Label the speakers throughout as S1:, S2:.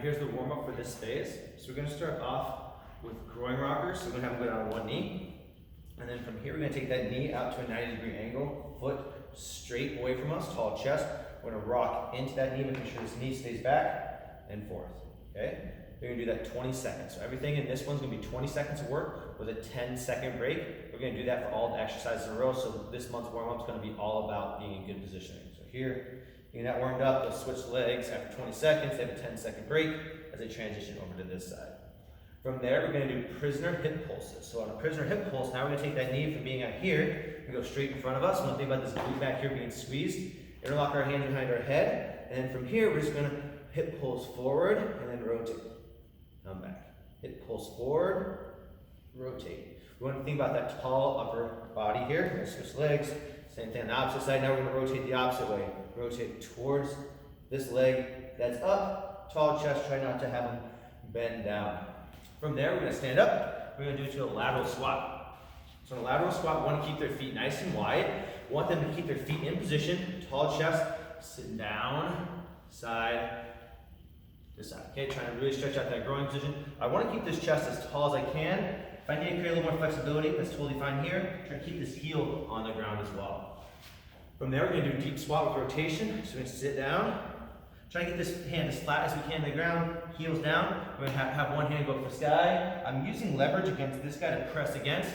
S1: here's the warm up for this phase. So we're gonna start off with groin rockers. So we're gonna have them go down on one knee. And then from here, we're gonna take that knee out to a 90-degree angle, foot straight away from us, tall chest. We're gonna rock into that knee, making sure this knee stays back and forth, okay? We're gonna do that 20 seconds. So everything in this one's gonna be 20 seconds of work with a 10-second break. We're gonna do that for all the exercises in a row. So this month's warm-up is gonna be all about being in good positioning. So here, getting that warmed up, they'll switch legs after 20 seconds. They have a 10-second break as they transition over to this side. From there, we're gonna do prisoner hip pulses. So on a prisoner hip pulse, now we're gonna take that knee from being out here and go straight in front of us. One thing about this glute back here being squeezed, interlock our hands behind our head, and then from here, we're just gonna hip pulse forward and then rotate. Come back. Hip pulse forward, rotate. We want to think about that tall upper body here. We're gonna switch legs. Same thing on the opposite side. Now we're gonna rotate the opposite way. Rotate towards this leg that's up. Tall chest, try not to have them bend down. From there, we're gonna stand up. We're gonna do it to a lateral squat. So in a lateral squat, we want to keep their feet nice and wide. We want them to keep their feet in position, tall chest, sit down, side to side. Okay, trying to really stretch out that groin position. I want to keep this chest as tall as I can. If I need to create a little more flexibility, that's totally fine here. Try to keep this heel on the ground as well. From there, we're gonna do a deep squat with rotation. So we're gonna sit down. Try to get this hand as flat as we can on the ground, heels down. We're gonna have one hand go up for sky. I'm using leverage against this guy to press against.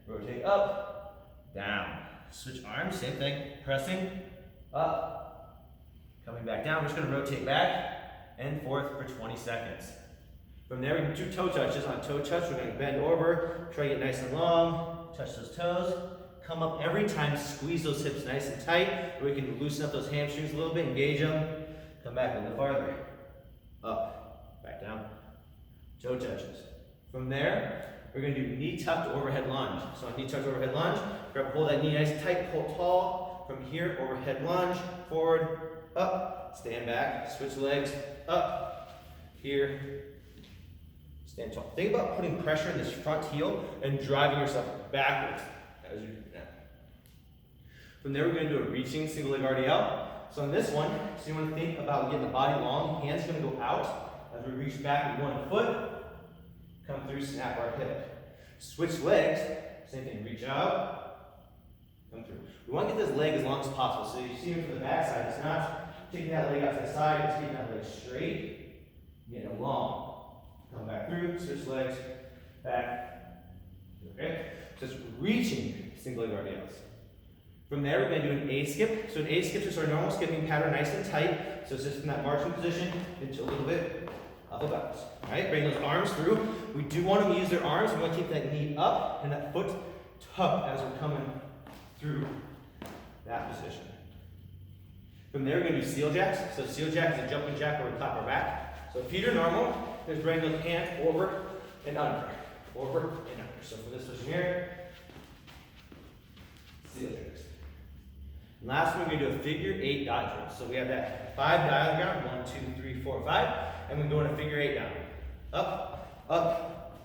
S1: Rotate up, down. Switch arms, same thing. Pressing, up, coming back down. We're just gonna rotate back and forth for 20 seconds. From there, we can do toe touches. On toe touch, we're gonna bend over, try to get nice and long, touch those toes. Come up every time, squeeze those hips nice and tight. We can loosen up those hamstrings a little bit, engage them. Come back a little farther. Up, back down. Toe touches. From there, we're gonna do knee tucked overhead lunge. So on knee tucked overhead lunge, we're gonna pull that knee nice and tight, pull tall. From here, overhead lunge, forward, up, stand back, switch legs, up, here, stand tall. Think about putting pressure in this front heel and driving yourself backwards as you do that. From there, we're gonna do a reaching single leg RDL. So in this one, so you want to think about getting the body long. Hands are going to go out as we reach back with one foot. Come through, snap our hip. Switch legs. Same thing. Reach out. Come through. We want to get this leg as long as possible. So you see it from the back side. It's not taking that leg out to the side. It's keeping that leg straight. Getting it long. Come back through. Switch legs. Back. Okay. So it's reaching single leg RDLs. From there, we're going to do an A skip. So an A skip is just our normal skipping pattern, nice and tight. So it's just in that marching position into a little bit of a bounce. All right, bring those arms through. We do want them to use their arms. We want to keep that knee up and that foot tucked as we're coming through that position. From there, we're going to do seal jacks. So seal jack is a jumping jack where we clap our back. So feet are normal. Just bring those hands over and under. Over and under. So for this position here, seal jacks. Last one, we're going to do a figure 8 dot drill. So we have that 5 diagram, 1, 2, 3, 4, 5, and we go in a figure 8 down. Up, up,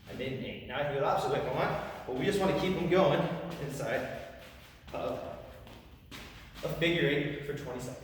S1: and then 8. Now I can go the opposite way if I want, but we just want to keep them going inside of a figure 8 for 20 seconds.